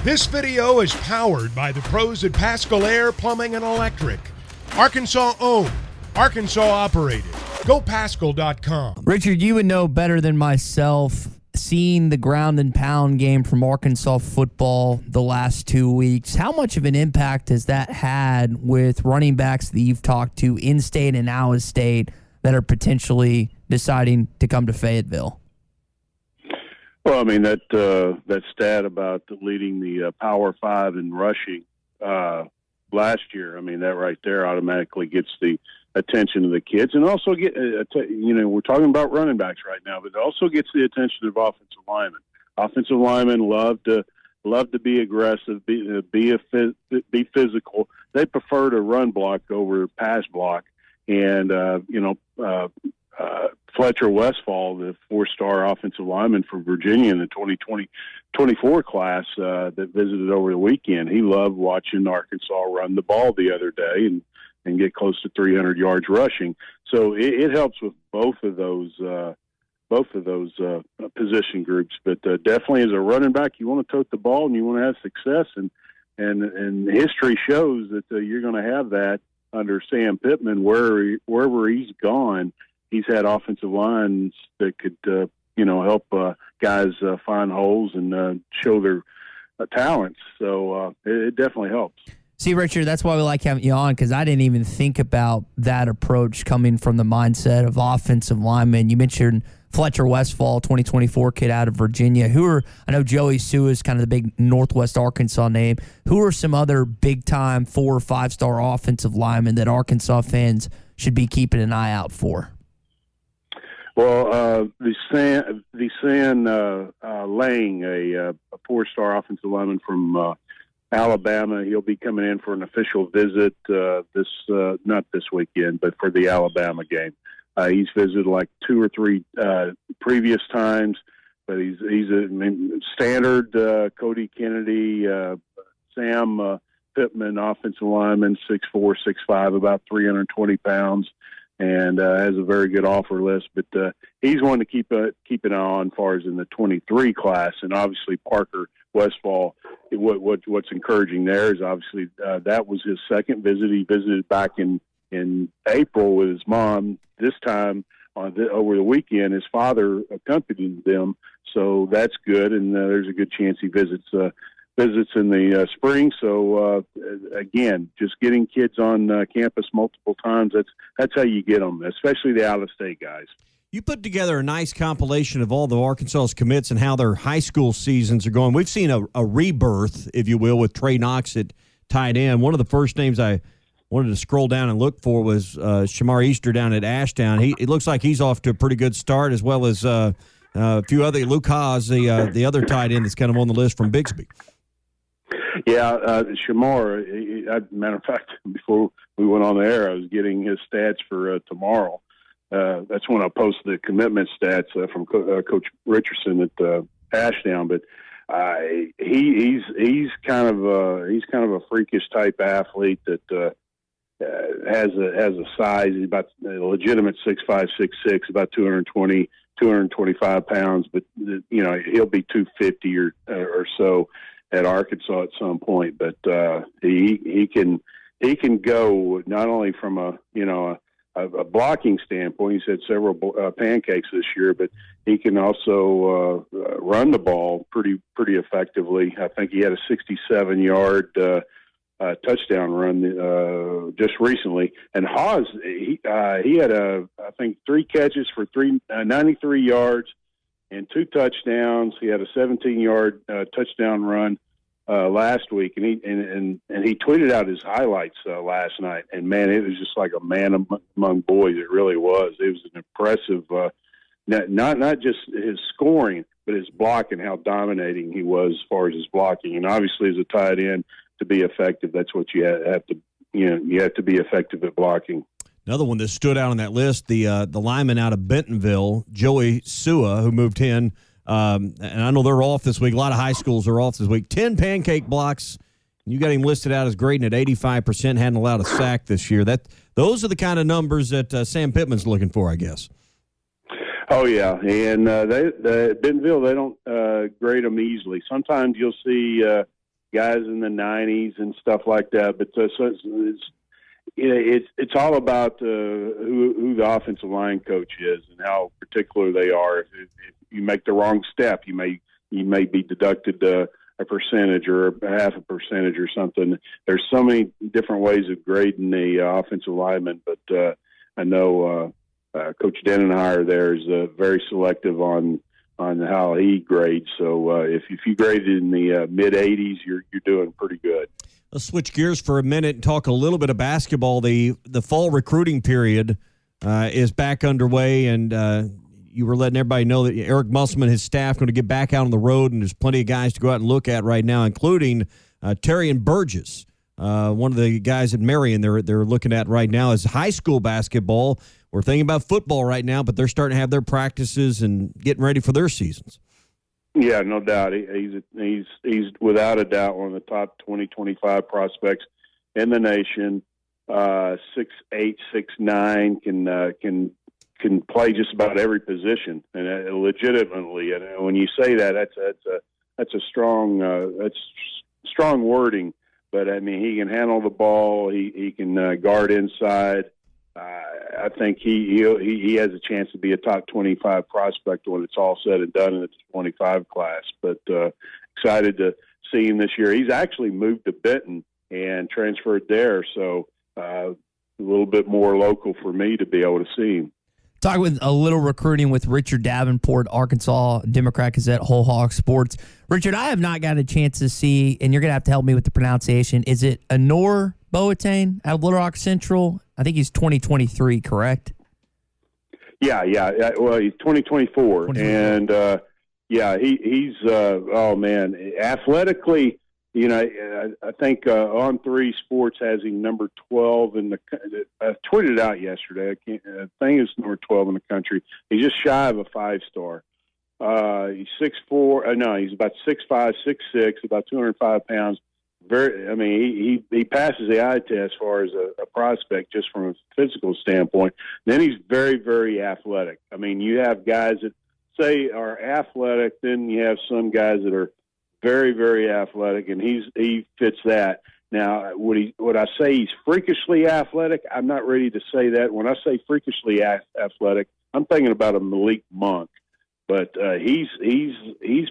This video is powered by the pros at Pascal Air Plumbing and Electric. Arkansas owned, Arkansas operated. GoPascal.com. Richard, you would know better than myself, seeing the ground and pound game from Arkansas football the last 2 weeks. How much of an impact has that had with running backs that you've talked to in-state and out-of-state that are potentially deciding to come to Fayetteville? Well, I mean, that stat about leading the Power 5 in rushing last year, I mean, that right there automatically gets the attention of the kids. And also, we're talking about running backs right now, but it also gets the attention of offensive linemen. Offensive linemen love to be aggressive, be physical. They prefer to run block over pass block. And, Fletcher Westfall, the 4-star offensive lineman for Virginia in the 2024 class that visited over the weekend, he loved watching Arkansas run the ball the other day and get close to 300 yards rushing. So it helps with both of those position groups. But definitely as a running back, you want to tote the ball and you want to have success. And history shows that you're going to have that under Sam Pittman. Wherever he's gone, he's had offensive lines that could, help guys find holes and show their talents. So it definitely helps. See, Richard, that's why we like having you on, because I didn't even think about that approach coming from the mindset of offensive linemen. You mentioned Fletcher Westfall, 2024 kid out of Virginia. I know Joey Sua is kind of the big Northwest Arkansas name. Who are some other big-time 4- or 5-star offensive linemen that Arkansas fans should be keeping an eye out for? Well, the San Lang, a 4-star offensive lineman from Alabama. He'll be coming in for an official visit not this weekend, but for the Alabama game. He's visited like 2 or 3 previous times, but he's a standard Cody Kennedy, Sam Pittman, offensive lineman, 6'4", 6'5", about 320 pounds. And has a very good offer list, but he's one to keep an eye on as far as in the 23 class. And obviously Parker Westfall, what's encouraging there is obviously that was his second visit. He visited back in April with his mom. This time over the weekend, his father accompanied them, so that's good. And there's a good chance he visits in the spring. So again, just getting kids on campus multiple times, that's how you get them, especially the out-of-state guys. You put together a nice compilation of all the Arkansas's commits and how their high school seasons are going. We've seen a rebirth, if you will, with Trey Knox at tight end. One of the first names I wanted to scroll down and look for was Shamar Easter down at Ashdown. It looks like he's off to a pretty good start, as well as a few other. Luke Haas, the other tight end that's kind of on the list from Bixby. Yeah, Shamar, matter of fact, before we went on the air, I was getting his stats for tomorrow. That's when I post the commitment stats from Coach Richardson at Ashdown. But he's kind of a freakish type athlete that has a size. He's about a legitimate 6'5", 6'6", about 220, 225 pounds. But he'll be 250 or so at Arkansas at some point, but he can go not only from a blocking standpoint. He's had several pancakes this year, but he can also run the ball pretty effectively. I think he had a 67-yard touchdown run just recently. And Haas, he had I think 3 catches for 93 yards and 2 touchdowns. He had a 17-yard touchdown run last week, and he tweeted out his highlights last night. And man, it was just like a man among boys. It really was. It was an impressive, not just his scoring, but his blocking. How dominating he was as far as his blocking. And obviously, as a tight end, to be effective, that's what you have to. You have to be effective at blocking. Another one that stood out on that list, the lineman out of Bentonville, Joey Sua, who moved in, and I know they're off this week. A lot of high schools are off this week. 10 pancake blocks. You got him listed out as grading at 85%, hadn't allowed a sack this year. Those are the kind of numbers that Sam Pittman's looking for, I guess. Oh, yeah, and Bentonville, they don't grade them easily. Sometimes you'll see guys in the 90s and stuff like that. But so it's all about who the offensive line coach is and how particular they are. If you make the wrong step, you may be deducted a percentage or a half a percentage or something. There's so many different ways of grading the offensive lineman, but I know Coach Denenhire there is very selective on how he grades. So if you graded in the mid 80s, you're doing pretty good. Let's switch gears for a minute and talk a little bit of basketball. The fall recruiting period is back underway, and you were letting everybody know that Eric Musselman and his staff are going to get back out on the road, and there's plenty of guys to go out and look at right now, including Terrion Burgess, one of the guys at Marion they're looking at right now is high school basketball. We're thinking about football right now, but they're starting to have their practices and getting ready for their seasons. Yeah, no doubt. He's without a doubt one of the top 20-25 prospects in the nation. 6'8", 6'9", can play just about every position, and legitimately. And when you say that, that's a strong strong wording. But I mean, he can handle the ball. He can guard inside. I think he has a chance to be a top 25 prospect when it's all said and done in the 25 class. But excited to see him this year. He's actually moved to Benton and transferred there, so a little bit more local for me to be able to see him. Talking with a little recruiting with Richard Davenport, Arkansas Democrat-Gazette, Whole Hog Sports. Richard, I have not gotten a chance to see, and you're going to have to help me with the pronunciation. Is it Anor Boateng out of Little Rock Central? I think he's 2023, correct? Yeah. Well, he's 2024, and he's oh man, athletically. You know, I think On3 Sports has him number 12 in the. I tweeted it out yesterday. I think it's number 12 in the country. He's just shy of a 5-star. He's 6'4". No, he's about 6'5", 6'6", about 205 pounds. He passes the eye test as far as a prospect just from a physical standpoint. Then he's very, very athletic. I mean, you have guys that say are athletic, then you have some guys that are very, very athletic, and he fits that. Now, would I say he's freakishly athletic? I'm not ready to say that. When I say freakishly athletic, I'm thinking about a Malik Monk, but he's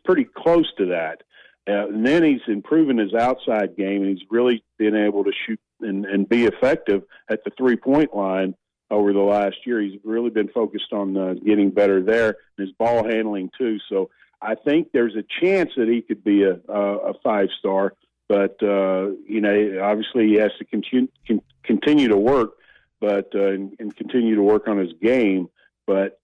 pretty close to that. And then he's improving his outside game, and he's really been able to shoot and be effective at the three-point line over the last year. He's really been focused on getting better there, and his ball handling too. So I think there's a chance that he could be a 5-star, but obviously he has to continue to work, and continue to work on his game. But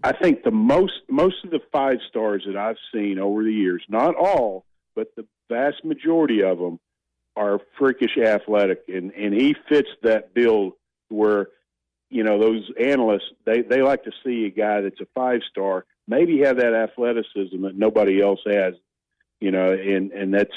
I think the most of the 5-stars that I've seen over the years, not all, but the vast majority of them are freakish athletic, and he fits that build where, those analysts, they like to see a guy that's a 5-star, maybe have that athleticism that nobody else has, and that's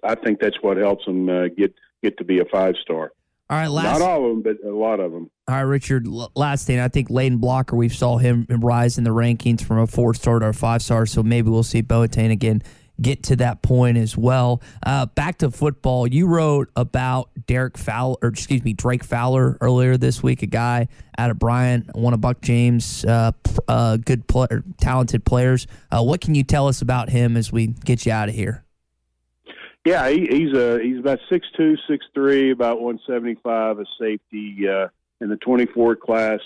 I think that's what helps him get to be a 5-star. All right, not all of them, but a lot of them. All right, Richard, last thing, I think Layden Blocker, we've saw him rise in the rankings from a 4-star to a 5-star, so maybe we'll see Boateng again get to that point as well. Back to football, you wrote about Drake Fowler earlier this week, a guy out of Bryant, one of Buck James' good talented players. What can you tell us about him as we get you out of here? Yeah, he's about 6'2", 6'3", about 175, a safety in the 24 class,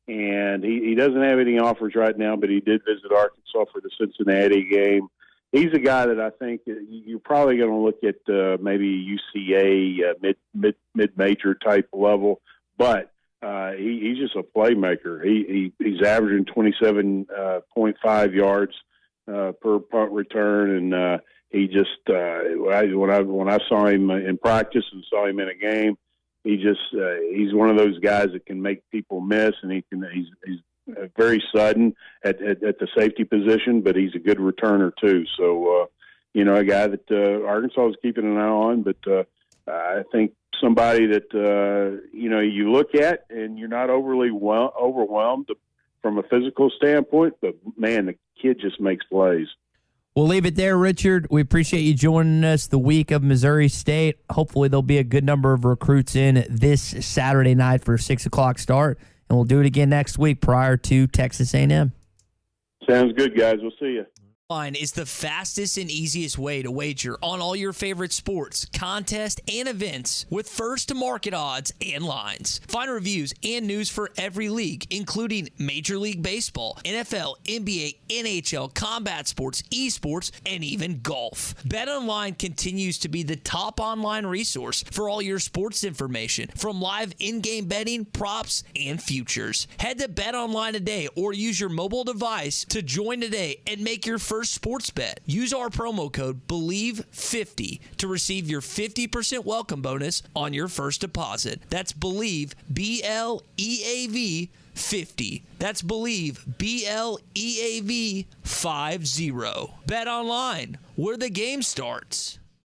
and he doesn't have any offers right now, but he did visit Arkansas for the Cincinnati game. He's a guy that I think you're probably going to look at maybe UCA mid-major type level, but he's just a playmaker. He's averaging 27.5 yards per punt return, and he just when I saw him in practice and saw him in a game, he's one of those guys that can make people miss, and he's very sudden at the safety position, but he's a good returner too. So a guy that Arkansas is keeping an eye on, but I think somebody that you look at and you're not overly overwhelmed from a physical standpoint, but man, the kid just makes plays. We'll leave it there, Richard. We appreciate you joining us the week of Missouri State. Hopefully there'll be a good number of recruits in this Saturday night for a 6 o'clock start, and we'll do it again next week prior to Texas A&M. Sounds good, guys. We'll see you. BetOnline is the fastest and easiest way to wager on all your favorite sports, contests, and events with first-to-market odds and lines. Find reviews and news for every league, including Major League Baseball, NFL, NBA, NHL, combat sports, esports, and even golf. BetOnline continues to be the top online resource for all your sports information, from live in-game betting, props, and futures. Head to BetOnline today or use your mobile device to join today and make your first sports bet. Use our promo code BELIEVE50 to receive your 50% welcome bonus on your first deposit. That's BELIEVE, BLEAV 50. That's BELIEVE, BLEAV 50. Bet online, where the game starts.